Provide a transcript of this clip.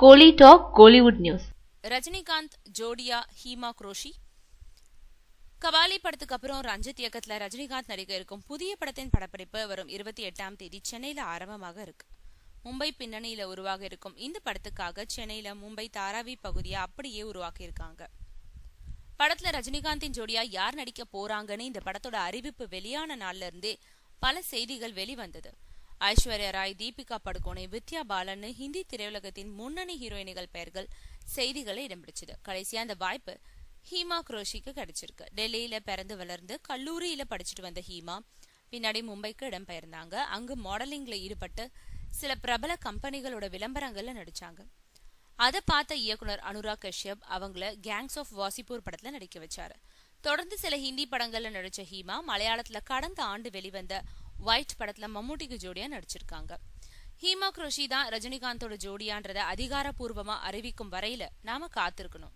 கோலி talk Kollywood news. Rajinikanth ஜோடியா Hima crochet. Kabali படத்துக்கு அப்புறம் ரஞ்சித் இயக்கத்துல ரஜினிகாந்த் நடிக்க இருக்கும் புதிய படத்தின் படப்பிடிப்பு வரும் 28ஆம் தேதி சென்னையில ஆரம்பமாக இருக்கு. மும்பை பின்னணியில உருவாக இருக்கும் இந்த படத்துக்காக சென்னையில மும்பை தாராவி பகுதியை அப்படியே உருவாக்கி இருக்காங்க. படத்துல ரஜினிகாந்தின் ஜோடியா யார் நடிக்க போறாங்கன்னு இந்த படத்தோட அறிவிப்பு வெளியான நாள்ல இருந்தே பல செய்திகள் வெளிவந்தது. ஐஸ்வர்யா ராய், தீபிகா படுகோனே, வித்யா பாலன் ஹிந்தி திரையுலகத்தின் முன்னணி ஹீரோயின்கள் பெயர்கள் செய்திகளை இடம்பிடிச்சது. கடைசியா அந்த வாய்ப்பு ஹீமா குரோஷிக்கு கிடைச்சிருக்கு. டெல்லியில பிறந்து வளர்ந்து கல்லூரியில படிச்சுட்டு வந்த ஹீமா பின்னாடி மும்பைக்கு இடம்பெயர்ந்தாங்க. அங்கு மாடலிங்ல ஈடுபட்டு சில பிரபல கம்பெனிகளோட விளம்பரங்கள்ல நடிச்சாங்க. அதை பார்த்த இயக்குனர் அனுராக் கஷ்யப் அவங்கள கேங்ஸ் ஆஃப் வாசிப்பூர் படத்துல நடிக்க வச்சாரு. தொடர்ந்து சில ஹிந்தி படங்கள்ல நடிச்ச ஹீமா மலையாளத்துல கடந்த ஆண்டு வெளிவந்த ஒயிட் படத்துல மம்முட்டிக்கு ஜோடியா நடிச்சிருக்காங்க. ஹீமா குரோஷி தான் ரஜினிகாந்தோட ஜோடியான்றத அதிகாரப்பூர்வமா அறிவிக்கும் வரையில நாம காத்திருக்கணும்.